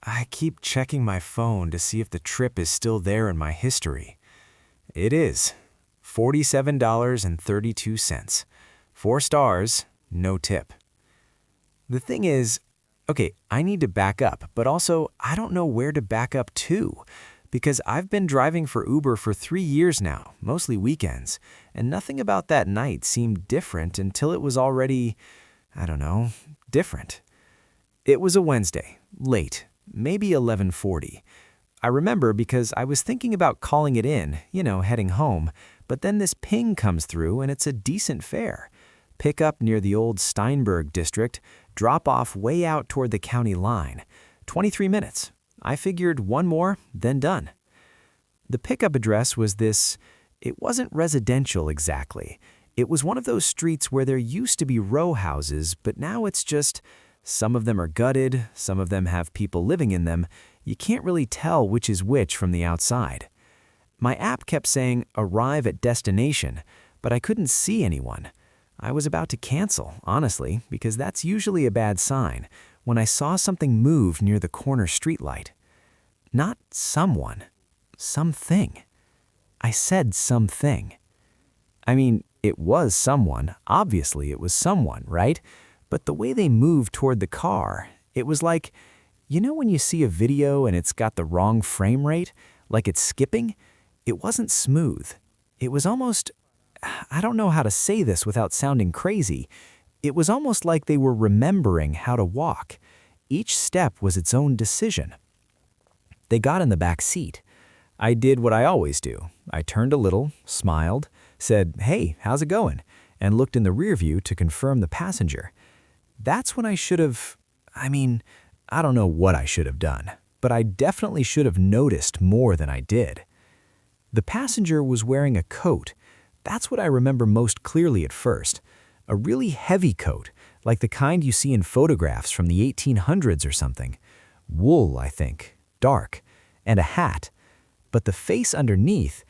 I keep checking my phone to see if the trip is still there in my history. It is. $47.32. 4 stars, no tip. The thing is, okay, I need to back up, but also I don't know where to back up to, because I've been driving for Uber for 3 years now, mostly weekends, and nothing about that night seemed different until it was already, I don't know, different. It was a Wednesday, late, maybe 11:40. I remember because I was thinking about calling it in, heading home, but then this ping comes through and it's a decent fare. Pick up near the old Steinberg district, drop off way out toward the county line. 23 minutes. I figured one more, then done. The pickup address was this. It wasn't residential exactly. It was one of those streets where there used to be row houses, but now it's just, some of them are gutted, some of them have people living in them. You can't really tell which is which from the outside. My app kept saying arrive at destination, but I couldn't see anyone. I was about to cancel, honestly, because that's usually a bad sign, when I saw something move near the corner streetlight. Not someone, something. I said something. I mean, it was someone. Obviously, it was someone, right? But the way they moved toward the car, it was like, when you see a video and it's got the wrong frame rate, like it's skipping? It wasn't smooth. It was almost, I don't know how to say this without sounding crazy. It was almost like they were remembering how to walk. Each step was its own decision. They got in the back seat. I did what I always do. I turned a little, smiled, said, "Hey, how's it going?" and looked in the rear view to confirm the passenger. That's when I should have, I don't know what I should have done, but I definitely should have noticed more than I did. The passenger was wearing a coat. That's what I remember most clearly at first. A really heavy coat, like the kind you see in photographs from the 1800s or something. Wool, I think, dark, and a hat. But the face underneath,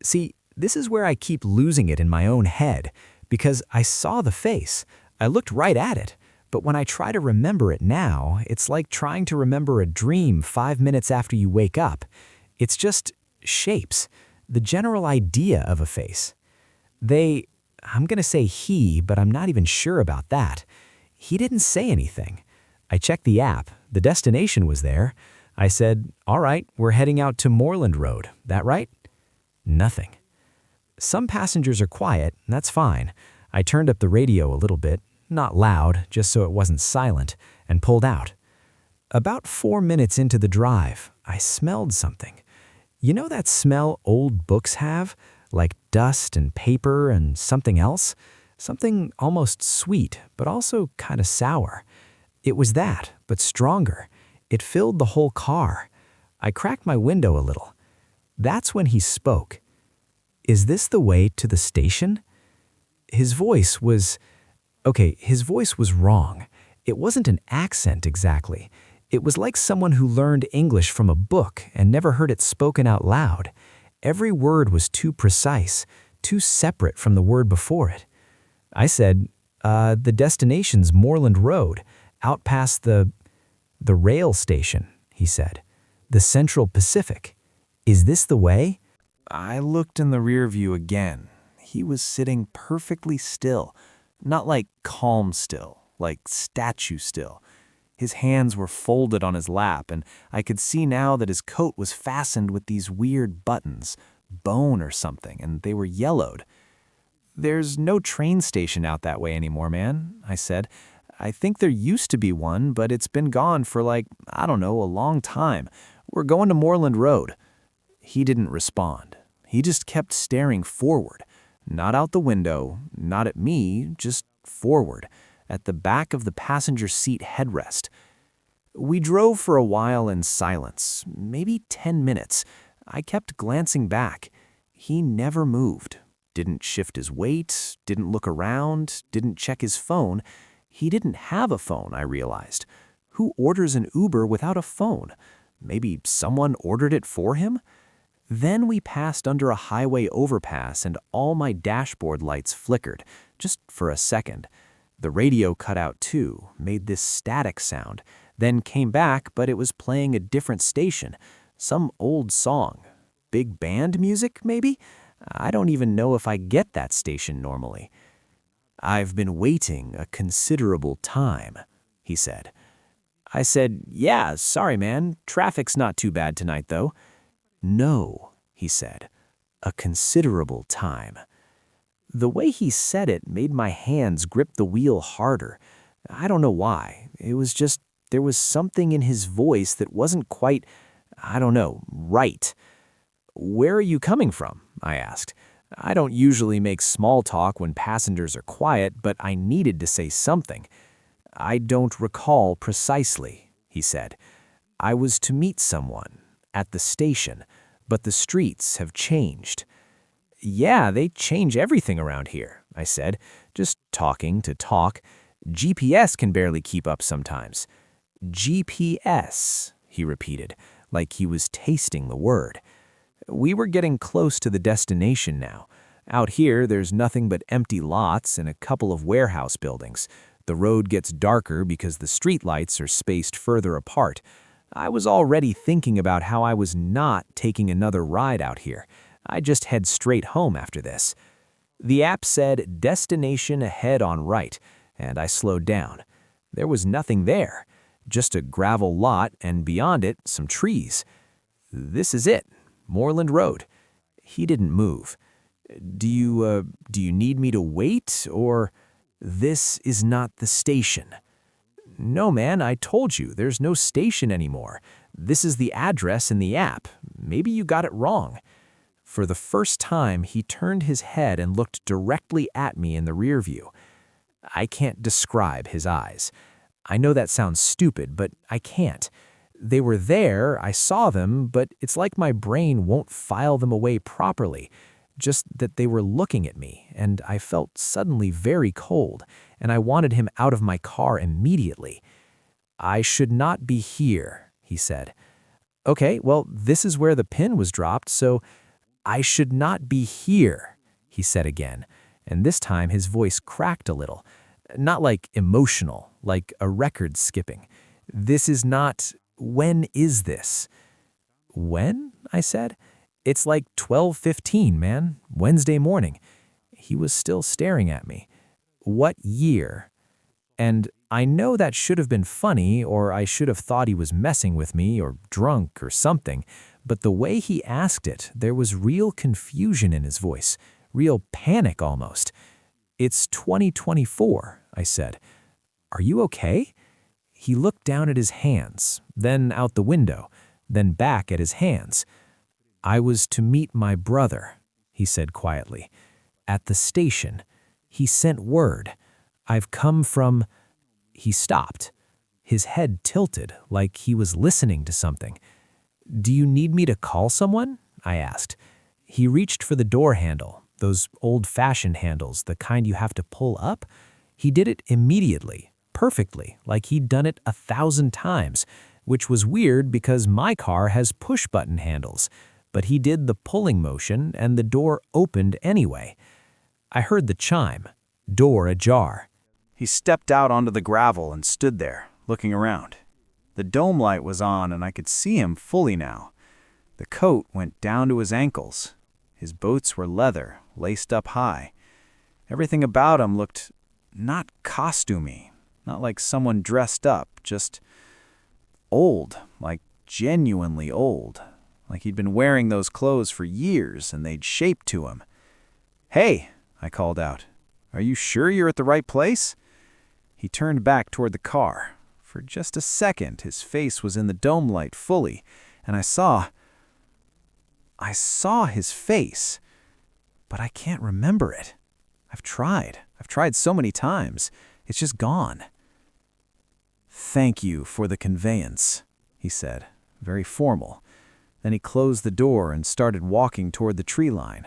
see, this is where I keep losing it in my own head, because I saw the face. I looked right at it. But when I try to remember it now, it's like trying to remember a dream 5 minutes after you wake up. It's just shapes, the general idea of a face. I'm going to say he, but I'm not even sure about that. He didn't say anything. I checked the app. The destination was there. I said, "All right, we're heading out to Moreland Road. That right?" Nothing. Some passengers are quiet, and that's fine. I turned up the radio a little bit, not loud, just so it wasn't silent, and pulled out. About 4 minutes into the drive, I smelled something. You know that smell old books have? Like dust and paper and something else? Something almost sweet, but also kind of sour. It was that, but stronger. It filled the whole car. I cracked my window a little. That's when he spoke. "Is this the way to the station?" His voice was wrong. It wasn't an accent exactly. It was like someone who learned English from a book and never heard it spoken out loud. Every word was too precise, too separate from the word before it. I said, "The destination's Moreland Road, out past the rail station," he said. "The Central Pacific. Is this the way?" I looked in the rear view again. He was sitting perfectly still, not like calm still, like statue still. His hands were folded on his lap, and I could see now that his coat was fastened with these weird buttons, bone or something, and they were yellowed. "There's no train station out that way anymore, man," I said. "I think there used to be one, but it's been gone for a long time. We're going to Moreland Road." He didn't respond. He just kept staring forward, not out the window, not at me, just forward, at the back of the passenger seat headrest. We drove for a while in silence, maybe 10 minutes. I kept glancing back. He never moved, didn't shift his weight, didn't look around, didn't check his phone. He didn't have a phone, I realized. Who orders an Uber without a phone? Maybe someone ordered it for him? Then we passed under a highway overpass and all my dashboard lights flickered, just for a second. The radio cut out too, made this static sound, then came back, but it was playing a different station, some old song. Big band music, maybe? I don't even know if I get that station normally. "I've been waiting a considerable time," he said. I said, "Yeah, sorry man, traffic's not too bad tonight though." "No," he said, "a considerable time." The way he said it made my hands grip the wheel harder. I don't know why. It was just, there was something in his voice that wasn't quite, I don't know, right. "Where are you coming from?" I asked. I don't usually make small talk when passengers are quiet, but I needed to say something. "I don't recall precisely," he said. "I was to meet someone at the station, but the streets have changed." "Yeah, they change everything around here," I said, just talking to talk. "GPS can barely keep up sometimes." "GPS," he repeated, like he was tasting the word. We were getting close to the destination now. Out here, there's nothing but empty lots and a couple of warehouse buildings. The road gets darker because the streetlights are spaced further apart. I was already thinking about how I was not taking another ride out here. I'd just head straight home after this. The app said destination ahead on right, and I slowed down. There was nothing there, just a gravel lot and beyond it, some trees. "This is it, Moreland Road." He didn't move. Do you need me to wait, or?" "This is not the station." "No, man, I told you, there's no station anymore. This is the address in the app. Maybe you got it wrong." For the first time, he turned his head and looked directly at me in the rear view. I can't describe his eyes. I know that sounds stupid, but I can't. They were there, I saw them, but it's like my brain won't file them away properly. Just that they were looking at me, and I felt suddenly very cold, and I wanted him out of my car immediately. "I should not be here," he said. "Okay, well, this is where the pin was dropped, so—" "I should not be here," he said again, and this time his voice cracked a little. Not like emotional, like a record skipping. "This is not— when is this?" "When?" I said. "It's like 12:15, man, Wednesday morning." He was still staring at me. "What year?" And I know that should have been funny, or I should have thought he was messing with me or drunk or something, but the way he asked it, there was real confusion in his voice, real panic almost. "It's 2024, I said. "Are you okay?" He looked down at his hands, then out the window, then back at his hands. "I was to meet my brother," he said quietly. "At the station. He sent word. I've come from—" He stopped. His head tilted, like he was listening to something. "Do you need me to call someone?" I asked. He reached for the door handle, those old-fashioned handles, the kind you have to pull up. He did it immediately, perfectly, like he'd done it 1,000 times, which was weird because my car has push-button handles. But he did the pulling motion, and the door opened anyway. I heard the chime, door ajar. He stepped out onto the gravel and stood there, looking around. The dome light was on, and I could see him fully now. The coat went down to his ankles. His boots were leather, laced up high. Everything about him looked not costumey, not like someone dressed up, just old, like genuinely old. Like he'd been wearing those clothes for years and they'd shaped to him. "Hey," I called out. "Are you sure you're at the right place?" He turned back toward the car. For just a second, his face was in the dome light fully, and I saw his face, but I can't remember it. I've tried so many times. It's just gone. "Thank you for the conveyance," he said, very formal. Then he closed the door and started walking toward the tree line.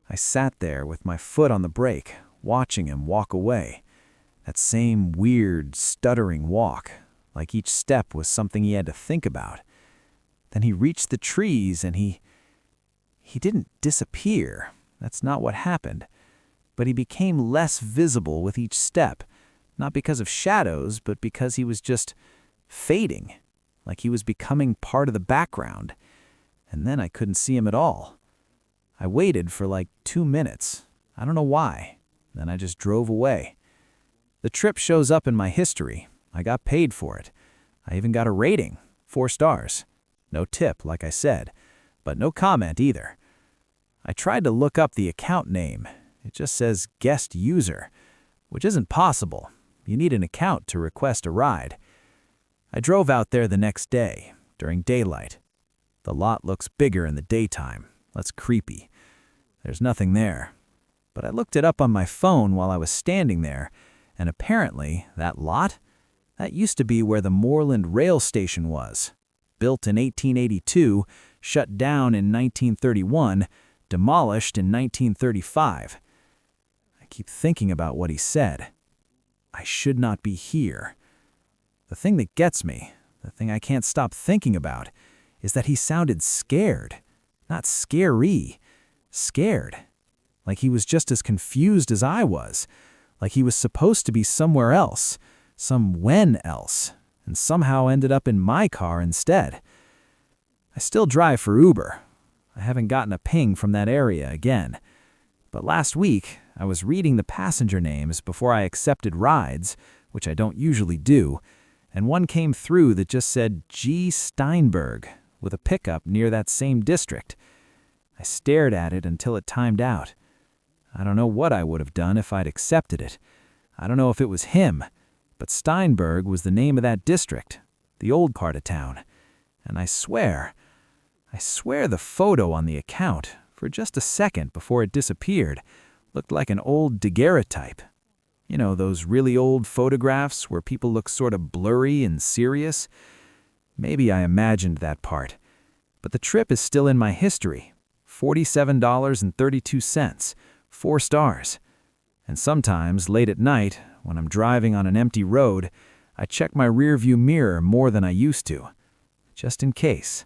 I sat there with my foot on the brake, watching him walk away. That same weird, stuttering walk, like each step was something he had to think about. Then he reached the trees and he didn't disappear. That's not what happened. But he became less visible with each step, not because of shadows, but because he was just fading, like he was becoming part of the background, and then I couldn't see him at all. I waited for like 2 minutes. I don't know why. Then I just drove away. The trip shows up in my history. I got paid for it. I even got a rating, 4 stars. No tip, like I said, but no comment either. I tried to look up the account name. It just says guest user, which isn't possible. You need an account to request a ride. I drove out there the next day, during daylight. The lot looks bigger in the daytime. That's creepy. There's nothing there. But I looked it up on my phone while I was standing there, and apparently that lot, that used to be where the Moreland Rail Station was. Built in 1882, shut down in 1931, demolished in 1935. I keep thinking about what he said. I should not be here. The thing that gets me, the thing I can't stop thinking about, is that he sounded scared. Not scary. Scared. Like he was just as confused as I was. Like he was supposed to be somewhere else. Somewhen else. And somehow ended up in my car instead. I still drive for Uber. I haven't gotten a ping from that area again. But last week, I was reading the passenger names before I accepted rides, which I don't usually do, and one came through that just said G. Steinberg, with a pickup near that same district. I stared at it until it timed out. I don't know what I would have done if I'd accepted it. I don't know if it was him, but Steinberg was the name of that district, the old part of town. And I swear the photo on the account, for just a second before it disappeared, looked like an old daguerreotype. You know, those really old photographs where people look sort of blurry and serious? Maybe I imagined that part. But the trip is still in my history. $47.32, 4 stars. And sometimes, late at night, when I'm driving on an empty road, I check my rearview mirror more than I used to, just in case.